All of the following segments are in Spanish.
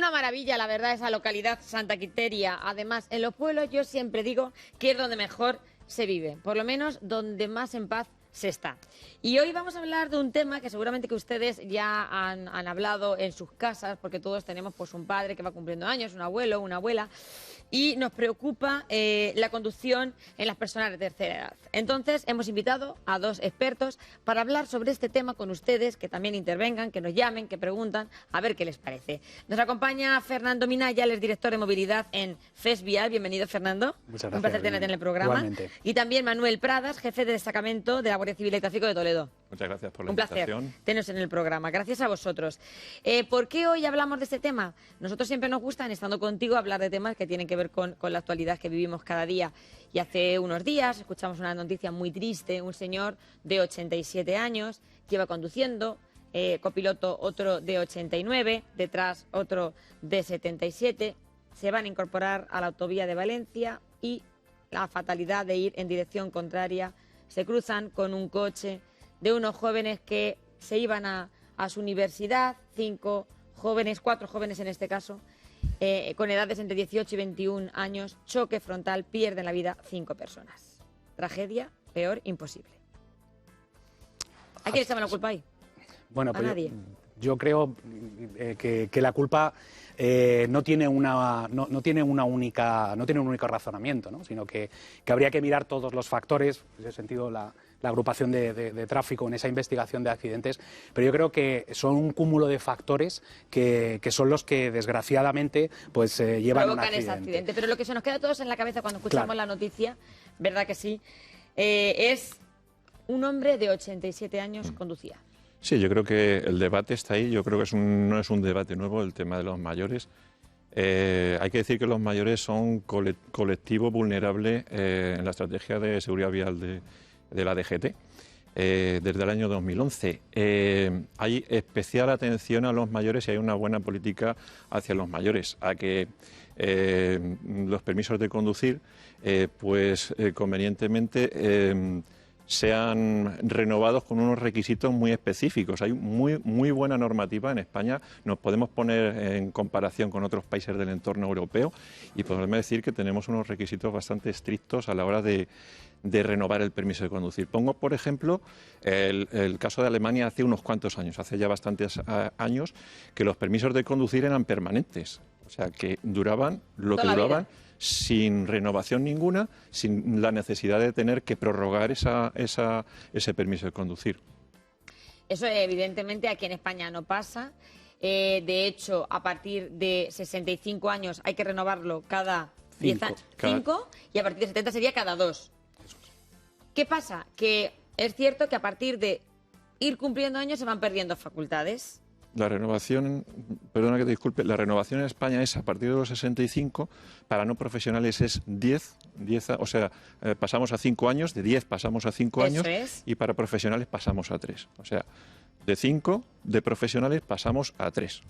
una maravilla, la verdad, esa localidad Santa Quiteria. Además, en los pueblos yo siempre digo que es donde mejor se vive, por lo menos donde más en paz se está. Y hoy vamos a hablar de un tema que seguramente que ustedes ya han hablado en sus casas, porque todos tenemos pues un padre que va cumpliendo años, un abuelo, una abuela, y nos preocupa la conducción en las personas de tercera edad. Entonces hemos invitado a dos expertos para hablar sobre este tema con ustedes, que también intervengan, que nos llamen, que preguntan, a ver qué les parece. Nos acompaña Fernando Minaya, él es director de movilidad en FES Vial. Bienvenido, Fernando. Muchas gracias. Un placer tenerte en el programa. Igualmente. Y también Manuel Pradas, jefe de destacamento de la Guardia Civil y Tráfico de Toledo. Muchas gracias por la Un invitación. placer teneros en el programa. Gracias a vosotros. ¿Por qué hoy hablamos de este tema? Nosotros siempre nos gusta, en Estando Contigo, hablar de temas que tienen que ver con la actualidad que vivimos cada día. Y hace unos días escuchamos una noticia muy triste. Un señor de 87 años que iba conduciendo, copiloto otro de 89, detrás otro de 77. Se van a incorporar a la autovía de Valencia y la fatalidad de ir en dirección contraria. Se cruzan con un coche de unos jóvenes que se iban a su universidad, 4 jóvenes en este caso, con edades entre 18 y 21 años, choque frontal, pierden la vida 5 personas. Tragedia, peor, imposible. ¿A quién le echamos la culpa ahí? Bueno, ¿A nadie? Yo creo que la culpa no tiene un único razonamiento, ¿no? Sino que habría que mirar todos los factores. En ese sentido, la agrupación de tráfico en esa investigación de accidentes, pero yo creo que son un cúmulo de factores que son los que desgraciadamente pues llevan a un accidente. Ese accidente. Pero lo que se nos queda a todos en la cabeza cuando escuchamos la noticia, ¿verdad que sí? Es un hombre de 87 años conducía. Sí, yo creo que el debate está ahí. Yo creo que no es un debate nuevo el tema de los mayores. Hay que decir que los mayores son colectivo vulnerable en la estrategia de seguridad vial de la DGT desde el año 2011. Hay especial atención a los mayores y hay una buena política hacia los mayores, a que los permisos de conducir convenientemente sean renovados con unos requisitos muy específicos. Hay muy buena normativa en España. Nos podemos poner en comparación con otros países del entorno europeo y podemos decir que tenemos unos requisitos bastante estrictos a la hora de renovar el permiso de conducir. Pongo, por ejemplo, el caso de Alemania hace unos cuantos años, hace ya bastantes años, que los permisos de conducir eran permanentes. O sea, que duraban lo que duraban, sin renovación ninguna, sin la necesidad de tener que prorrogar ese permiso de conducir. Eso evidentemente aquí en España no pasa. De hecho, a partir de 65 años hay que renovarlo cada 5 y a partir de 70 sería cada 2. ¿Qué pasa? Que es cierto que a partir de ir cumpliendo años se van perdiendo facultades. La renovación, perdona que te disculpe, la renovación en España es a partir de los 65, para no profesionales es 10, o sea, pasamos a 5 años, de 10 pasamos a 5 años y para profesionales pasamos a 3. O sea, de 5 de profesionales pasamos a 3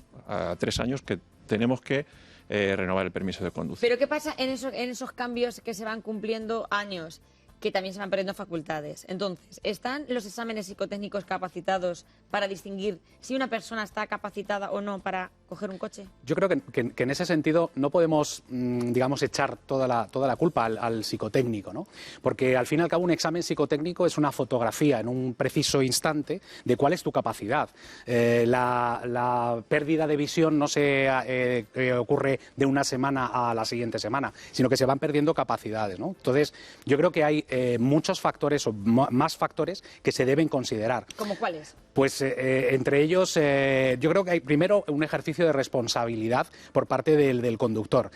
años que tenemos que renovar el permiso de conducir. Pero ¿qué pasa en esos cambios que se van cumpliendo años? Que también se van perdiendo facultades. Entonces, ¿están los exámenes psicotécnicos capacitados para distinguir si una persona está capacitada o no para coger un coche? Yo creo que en ese sentido no podemos, digamos, echar toda la culpa al psicotécnico, ¿no? Porque al fin y al cabo un examen psicotécnico es una fotografía en un preciso instante de cuál es tu capacidad. La pérdida de visión no se ocurre de una semana a la siguiente semana, sino que se van perdiendo capacidades, ¿no? Entonces, yo creo que hay muchos factores o más factores que se deben considerar. ¿Cómo cuáles? Pues entre ellos yo creo que hay primero un ejercicio de responsabilidad por parte del conductor.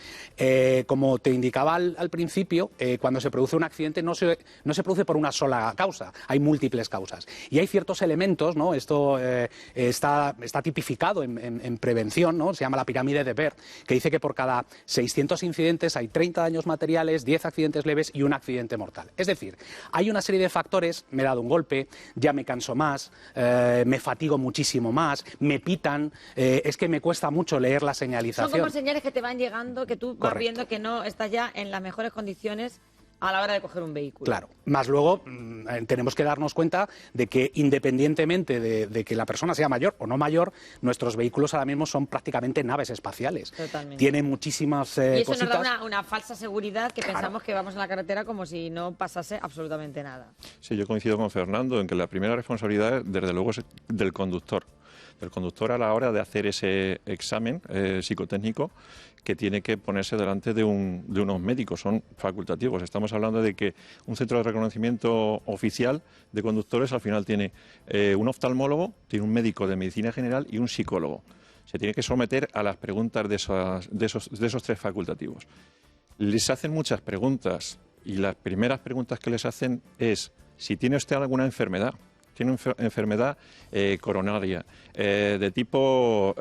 Como te indicaba al principio, cuando se produce un accidente no se produce por una sola causa, hay múltiples causas. Y hay ciertos elementos, ¿no? Esto está tipificado en prevención, ¿no? Se llama la pirámide de Behr, que dice que por cada 600 incidentes hay 30 daños materiales, 10 accidentes leves y un accidente mortal. Es decir, hay una serie de factores: me he dado un golpe, ya me canso más, me fatigo muchísimo más, me pitan, es que me cuesta mucho leer la señalización. Son como señales que te van llegando, que tú vas viendo que no estás ya en las mejores condiciones a la hora de coger un vehículo. Claro, más luego tenemos que darnos cuenta de que independientemente de que la persona sea mayor o no mayor, nuestros vehículos ahora mismo son prácticamente naves espaciales. Totalmente. Tienen muchísimas Y eso cositas. nos da una falsa seguridad que pensamos que vamos en la carretera como si no pasase absolutamente nada. Sí, yo coincido con Fernando en que la primera responsabilidad, desde luego, es del conductor. Del conductor a la hora de hacer ese examen psicotécnico que tiene que ponerse delante de unos médicos, son facultativos. Estamos hablando de que un centro de reconocimiento oficial de conductores al final tiene un oftalmólogo, tiene un médico de medicina general y un psicólogo. Se tiene que someter a las preguntas de esos tres facultativos. Les hacen muchas preguntas y las primeras preguntas que les hacen es si tiene usted alguna enfermedad. Tiene enfermedad coronaria, de tipo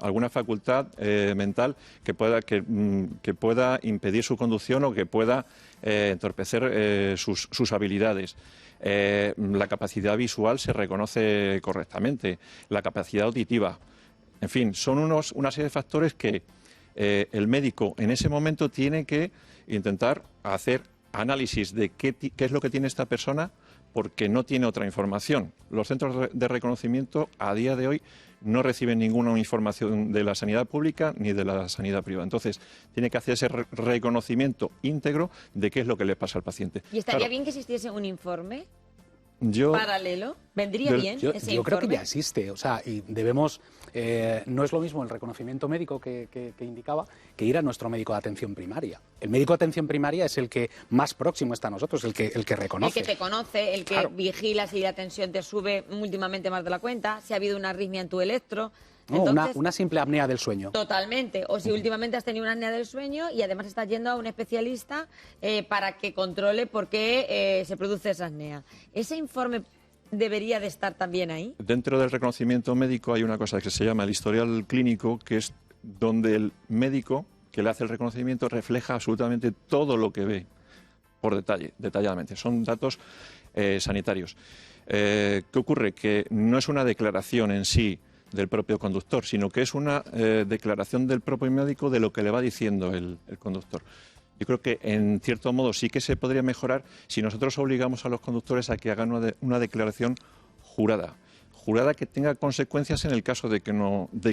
alguna facultad mental que pueda impedir su conducción o que pueda entorpecer sus habilidades. La capacidad visual se reconoce correctamente, la capacidad auditiva. En fin, son una serie de factores que el médico en ese momento tiene que intentar hacer análisis de qué es lo que tiene esta persona, porque no tiene otra información. Los centros de reconocimiento a día de hoy no reciben ninguna información de la sanidad pública ni de la sanidad privada. Entonces, tiene que hacer ese reconocimiento íntegro de qué es lo que le pasa al paciente. ¿Y estaría bien que existiese un informe Yo, paralelo? ¿Vendría bien ese Yo creo que informe? ya existe, o sea, y debemos, no es lo mismo el reconocimiento médico que indicaba que ir a nuestro médico de atención primaria. El médico de atención primaria es el que más próximo está a nosotros, el que reconoce. El que te conoce, el que Claro. vigila si la tensión te sube últimamente más de la cuenta, si ha habido una arritmia en tu electro. No, Entonces, una simple apnea del sueño. totalmente. O si últimamente has tenido una apnea del sueño y además estás yendo a un especialista para que controle por qué se produce esa apnea. ¿Ese informe debería de estar también ahí? dentro del reconocimiento médico hay una cosa que se llama el historial clínico, que es donde el médico que le hace el reconocimiento refleja absolutamente todo lo que ve por detalladamente. Son datos sanitarios. ¿Qué ocurre? Que no es una declaración en sí del propio conductor, sino que es una declaración del propio médico de lo que le va diciendo el conductor. Yo creo que, en cierto modo, sí que se podría mejorar si nosotros obligamos a los conductores a que hagan una declaración jurada que tenga consecuencias en el caso de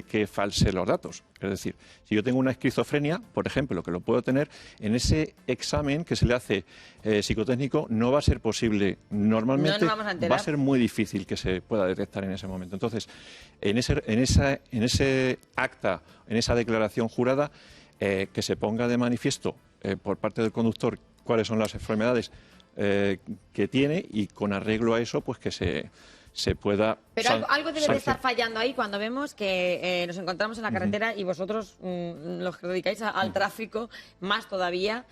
que false los datos. Es decir, si yo tengo una esquizofrenia, por ejemplo, que lo puedo tener, en ese examen que se le hace psicotécnico no va a ser posible. Normalmente No nos vamos a enterar. va a ser muy difícil que se pueda detectar en ese momento. Entonces, en ese acta, en esa declaración jurada, que se ponga de manifiesto por parte del conductor cuáles son las enfermedades que tiene, y con arreglo a eso, pues que se pueda... Pero algo debe de estar fallando ahí cuando vemos que nos encontramos en la carretera y vosotros, los que os dedicáis al tráfico, más todavía,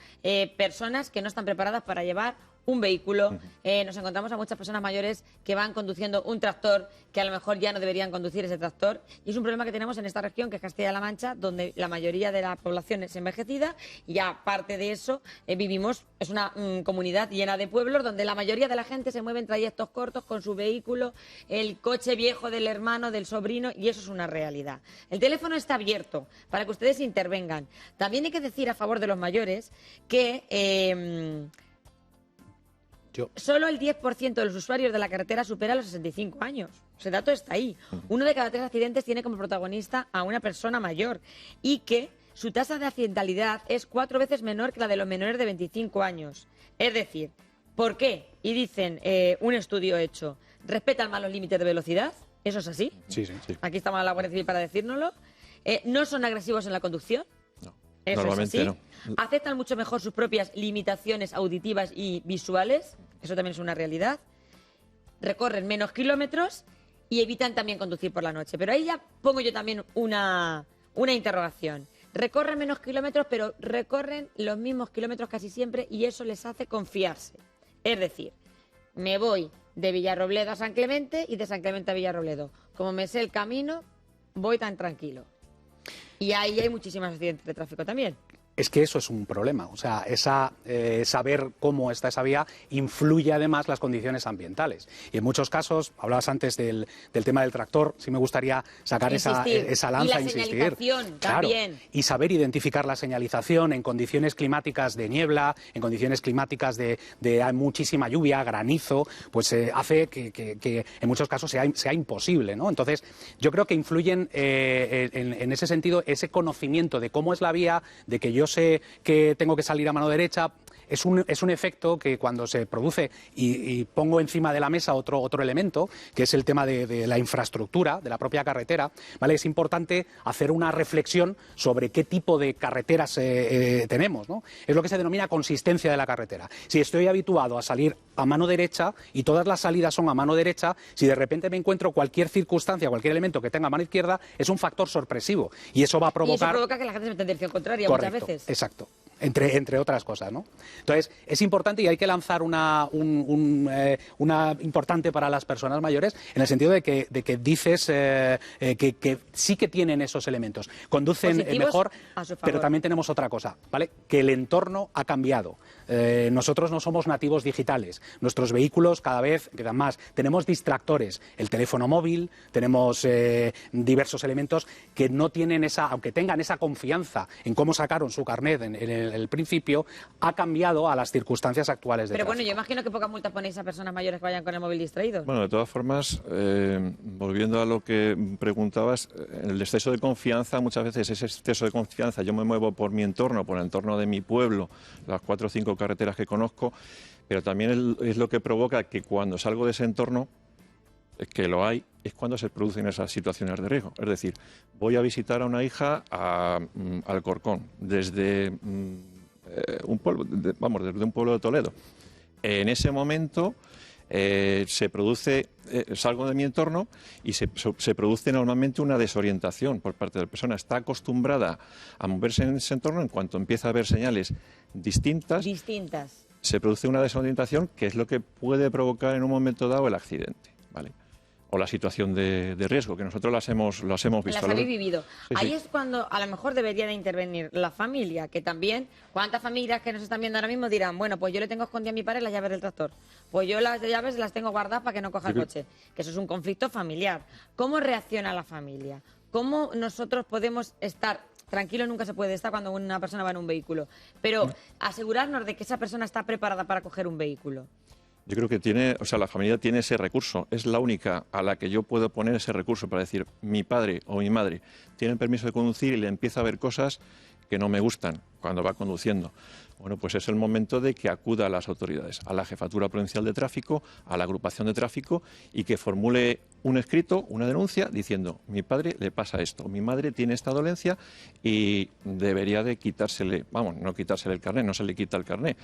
personas que no están preparadas para llevar un vehículo. Nos encontramos a muchas personas mayores que van conduciendo un tractor, que a lo mejor ya no deberían conducir ese tractor. Y es un problema que tenemos en esta región, que es Castilla-La Mancha, donde la mayoría de la población es envejecida y aparte de eso vivimos, es una comunidad llena de pueblos donde la mayoría de la gente se mueve en trayectos cortos con su vehículo, el coche viejo del hermano, del sobrino, y eso es una realidad. El teléfono está abierto para que ustedes intervengan. También hay que decir a favor de los mayores que... Solo el 10% de los usuarios de la carretera supera los 65 años. Ese dato está ahí. Uno de cada 3 accidentes tiene como protagonista a una persona mayor y que su tasa de accidentalidad es 4 veces menor que la de los menores de 25 años. Es decir, ¿por qué? Y dicen un estudio hecho, ¿respetan más los límites de velocidad? ¿Eso es así? Sí. Aquí estamos la Guardia Civil para decírnoslo. ¿No son agresivos en la conducción? No, ¿Eso normalmente es así? no. ¿Aceptan mucho mejor sus propias limitaciones auditivas y visuales? Eso también es una realidad. Recorren menos kilómetros y evitan también conducir por la noche. Pero ahí ya pongo yo también una interrogación. Recorren menos kilómetros, pero recorren los mismos kilómetros casi siempre y eso les hace confiarse. Es decir, me voy de Villarrobledo a San Clemente y de San Clemente a Villarrobledo. Como me sé el camino, voy tan tranquilo. Y ahí hay muchísimos accidentes de tráfico también. Es que eso es un problema. O sea, saber cómo está esa vía influye además las condiciones ambientales. Y en muchos casos, hablabas antes del tema del tractor, sí me gustaría sacar esa lanza, y la señalización también. Y saber identificar la señalización en condiciones climáticas de niebla, en condiciones climáticas de muchísima lluvia, granizo, pues hace que en muchos casos sea imposible, ¿no? Entonces, yo creo que influyen en ese sentido ese conocimiento de cómo es la vía, de que yo sé que tengo que salir a mano derecha. Es un efecto que cuando se produce, y pongo encima de la mesa otro elemento, que es el tema de la infraestructura, de la propia carretera, ¿vale? Es importante hacer una reflexión sobre qué tipo de carreteras tenemos, ¿no? Es lo que se denomina consistencia de la carretera. Si estoy habituado a salir a mano derecha y todas las salidas son a mano derecha, si de repente me encuentro cualquier circunstancia, cualquier elemento que tenga a mano izquierda, es un factor sorpresivo. Y eso va a provocar... Y eso provoca que la gente se meta en dirección contraria. Correcto, muchas veces. Exacto. Entre otras cosas, ¿no? Entonces, es importante y hay que lanzar una importante para las personas mayores en el sentido de que dices que sí que tienen esos elementos. Conducen mejor, pero también tenemos otra cosa, ¿vale? Que el entorno ha cambiado. Nosotros no somos nativos digitales. Nuestros vehículos cada vez quedan más. Tenemos distractores. El teléfono móvil, tenemos diversos elementos que no tienen aunque tengan esa confianza en cómo sacaron su carnet en el principio, ha cambiado a las circunstancias actuales de Pero tráfico. bueno, yo imagino que pocas multas ponéis a personas mayores que vayan con el móvil distraído. Bueno, de todas formas, volviendo a lo que preguntabas, el exceso de confianza, muchas veces ese exceso de confianza, yo me muevo por mi entorno, por el entorno de mi pueblo, las 4 o 5 carreteras que conozco, pero también es lo que provoca que cuando salgo de ese entorno, que lo hay, es cuando se producen esas situaciones de riesgo. Es decir, voy a visitar a una hija a Alcorcón, desde un pueblo, desde un pueblo de Toledo. En ese momento se produce, salgo de mi entorno y se produce normalmente una desorientación por parte de la persona. Está acostumbrada a moverse en ese entorno, en cuanto empieza a ver señales distintas, se produce una desorientación que es lo que puede provocar en un momento dado el accidente, ¿vale? O la situación de riesgo, que nosotros las hemos visto. Las habéis vivido. Sí, Ahí sí. es cuando a lo mejor debería de intervenir la familia, que también, ¿cuántas familias que nos están viendo ahora mismo dirán, bueno, pues yo le tengo escondida a mi padre las llaves del tractor? Pues yo las llaves las tengo guardadas para que no coja el coche. Que eso es un conflicto familiar. ¿Cómo reacciona la familia? ¿Cómo nosotros podemos estar... Tranquilo nunca se puede estar cuando una persona va en un vehículo, pero asegurarnos de que esa persona está preparada para coger un vehículo? Yo creo que la familia tiene ese recurso. Es la única a la que yo puedo poner ese recurso para decir, mi padre o mi madre tiene el permiso de conducir y le empieza a ver cosas que no me gustan cuando va conduciendo. Bueno, pues es el momento de que acuda a las autoridades, a la Jefatura Provincial de Tráfico, a la agrupación de tráfico y que formule un escrito, una denuncia, diciendo, mi padre le pasa esto, mi madre tiene esta dolencia y debería de quitársele, no quitársele el carné, no se le quita el carné,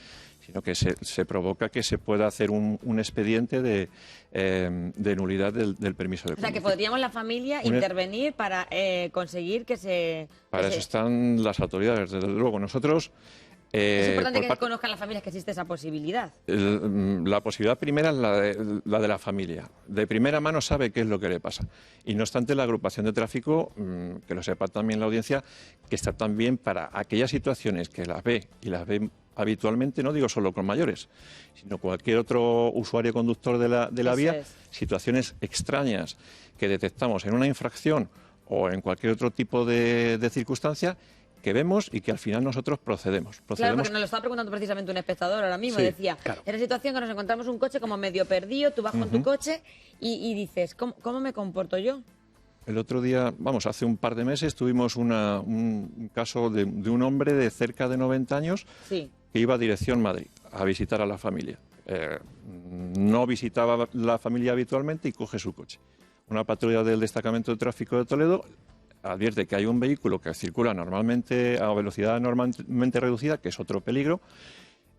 sino que se provoca que se pueda hacer un expediente de nulidad del permiso de conducir. O sea, que podríamos la familia intervenir para conseguir que se... Para eso están las autoridades, desde luego. Nosotros... es importante que conozcan las familias que existe esa posibilidad. La posibilidad primera es la de la familia. De primera mano sabe qué es lo que le pasa. Y no obstante, la agrupación de tráfico, que lo sepa también la audiencia, que está también para aquellas situaciones que las ve y las ve habitualmente, no digo solo con mayores, sino cualquier otro usuario conductor de la vía, situaciones extrañas que detectamos en una infracción o en cualquier otro tipo de circunstancia, que vemos y que al final nosotros procedemos. Claro, porque nos lo estaba preguntando precisamente un espectador ahora mismo. Sí, decía, claro. En la situación que nos encontramos un coche como medio perdido, tú vas con tu coche y dices, ¿cómo me comporto yo? El otro día, hace un par de meses tuvimos un caso de un hombre de cerca de 90 años que iba a dirección Madrid a visitar a la familia. No visitaba la familia habitualmente y coge su coche. Una patrulla del Destacamento de Tráfico de Toledo advierte que hay un vehículo que circula normalmente a velocidad normalmente reducida, que es otro peligro,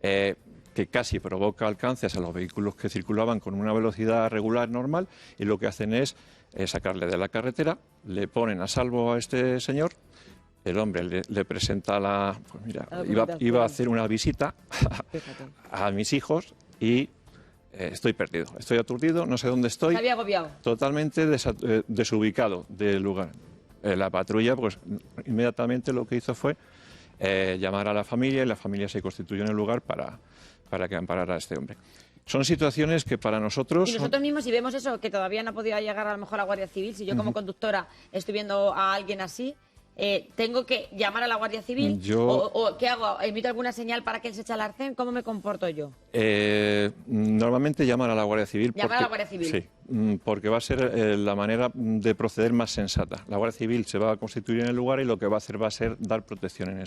que casi provoca alcances a los vehículos que circulaban con una velocidad regular normal, y lo que hacen es sacarle de la carretera, le ponen a salvo a este señor, el hombre le presenta iba a hacer una visita a mis hijos y estoy perdido, estoy aturdido, no sé dónde estoy. Se había agobiado. Totalmente desubicado del lugar. La patrulla, pues inmediatamente lo que hizo fue llamar a la familia y la familia se constituyó en el lugar para que amparara a este hombre. Son situaciones que para nosotros... Y nosotros mismos, si vemos eso, que todavía no ha podido llegar a lo mejor a la Guardia Civil, si yo como conductora estoy viendo a alguien así, ¿tengo que llamar a la Guardia Civil? ¿O qué hago? ¿Emito alguna señal para que él se eche al arcén? ¿Cómo me comporto yo? Normalmente llamar a la Guardia Civil. ¿Llamar a la Guardia Civil? Sí, porque va a ser la manera de proceder más sensata. La Guardia Civil se va a constituir en el lugar y lo que va a ser dar protección en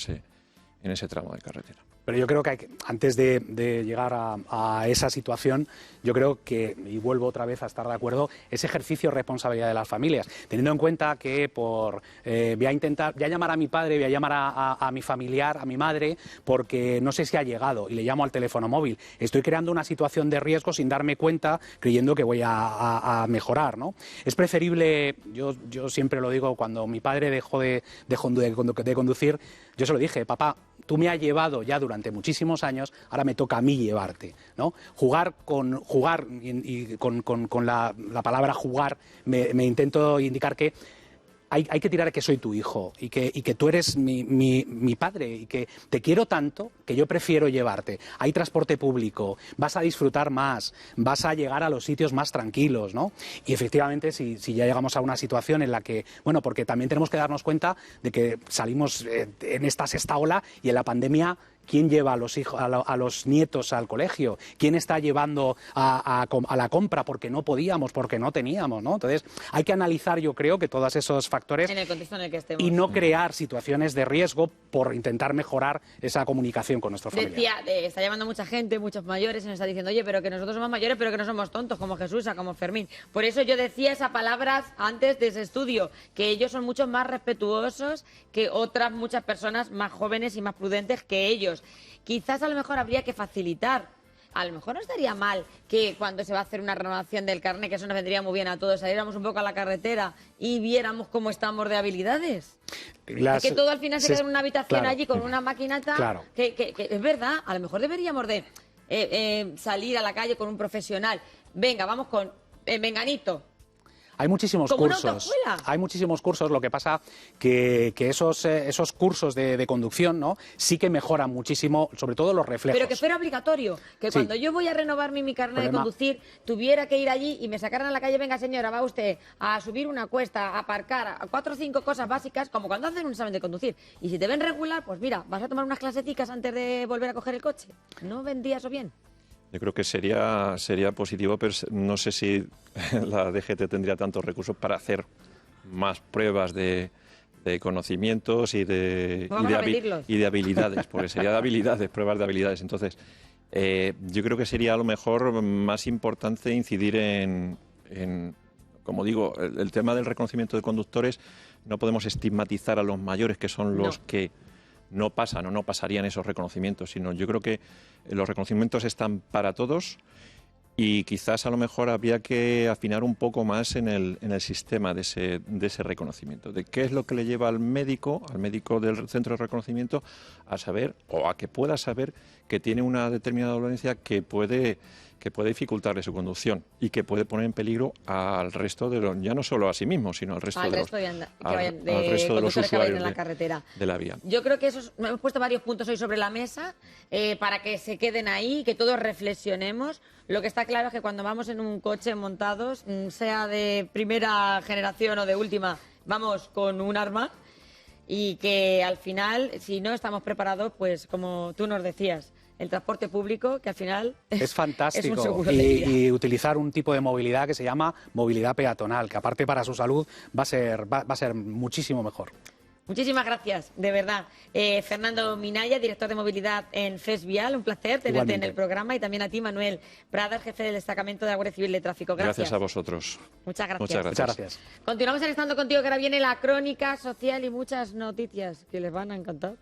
ese tramo de carretera. Pero yo creo que antes de llegar a esa situación, yo creo que, y vuelvo otra vez a estar de acuerdo, ese ejercicio de responsabilidad de las familias, teniendo en cuenta que voy a llamar a mi padre, voy a llamar a mi familiar, a mi madre, porque no sé si ha llegado y le llamo al teléfono móvil. Estoy creando una situación de riesgo sin darme cuenta, creyendo que voy a mejorar, ¿no? Es preferible, yo siempre lo digo, cuando mi padre dejó de conducir, yo se lo dije: papá, tú me has llevado ya durante muchísimos años, ahora me toca a mí llevarte, ¿no? Jugar y con la palabra jugar me intento indicar que hay que tirar que soy tu hijo y que tú eres mi padre y que te quiero tanto que yo prefiero llevarte. Hay transporte público, vas a disfrutar más, vas a llegar a los sitios más tranquilos, ¿no? Y efectivamente, si ya llegamos a una situación en la que, bueno, porque también tenemos que darnos cuenta de que salimos en esta sexta ola y en la pandemia, ¿quién lleva a los hijos, a los nietos al colegio? ¿Quién está llevando a la compra porque no podíamos, porque no teníamos, ¿no? Entonces, hay que analizar, yo creo, que todos esos factores en el contexto en el que estemos. Y no crear situaciones de riesgo por intentar mejorar esa comunicación con nuestros familiares. Decía, está llamando mucha gente, muchos mayores, y nos está diciendo: oye, pero que nosotros somos mayores, pero que no somos tontos, como Jesús, como Fermín. Por eso yo decía esa palabra antes de ese estudio, que ellos son mucho más respetuosos que otras muchas personas más jóvenes y más prudentes que ellos. Quizás a lo mejor habría que facilitar. A lo mejor no estaría mal que cuando se va a hacer una renovación del carnet, que eso nos vendría muy bien a todos, saliéramos un poco a la carretera y viéramos cómo estamos de habilidades. Que todo al final se queda en una habitación allí con una maquinata. Que es verdad, a lo mejor deberíamos de salir a la calle con un profesional. Venga, vamos con Menganito. Hay muchísimos cursos. Hay muchísimos cursos. Lo que pasa que esos cursos de conducción, ¿no?, sí que mejoran muchísimo, sobre todo los reflejos. Pero que fuera obligatorio, que cuando yo voy a renovar mi carnet de conducir, tuviera que ir allí y me sacaran a la calle: venga, señora, va usted a subir una cuesta, a aparcar, a 4 o 5 cosas básicas, como cuando hacen un examen de conducir. Y si te ven regular, pues mira, vas a tomar unas clasecicas antes de volver a coger el coche. ¿No vendría eso bien? Yo creo que sería positivo, pero no sé si la DGT tendría tantos recursos para hacer más pruebas de conocimientos y de habilidades, porque sería de habilidades, pruebas de habilidades. Entonces, yo creo que sería a lo mejor más importante incidir en como digo, el tema del reconocimiento de conductores. No podemos estigmatizar a los mayores, que son los que no pasan o no pasarían esos reconocimientos, sino yo creo que los reconocimientos están para todos y quizás a lo mejor habría que afinar un poco más en el sistema de ese reconocimiento, de qué es lo que le lleva al médico del centro de reconocimiento a saber o a que pueda saber que tiene una determinada dolencia que puede dificultarle su conducción y que puede poner en peligro al resto de los, ya no solo a sí mismo, sino al resto de los usuarios en la carretera de la vía. Yo creo que hemos puesto varios puntos hoy sobre la mesa para que se queden ahí, que todos reflexionemos. Lo que está claro es que cuando vamos en un coche montados, sea de primera generación o de última, vamos con un arma, y que al final, si no estamos preparados, pues como tú nos decías, el transporte público, que al final es fantástico, es un seguro de vida. Y utilizar un tipo de movilidad que se llama movilidad peatonal, que aparte para su salud va a ser muchísimo mejor. Muchísimas gracias, de verdad. Fernando Minaya, director de movilidad en FES Vial, un placer tenerte en el programa, y también a ti, Manuel Pradas, jefe del destacamento de la Guardia Civil de Tráfico. Gracias a vosotros. Muchas gracias. Muchas gracias. Continuamos en Estando Contigo, que ahora viene la crónica social y muchas noticias que les van a encantar.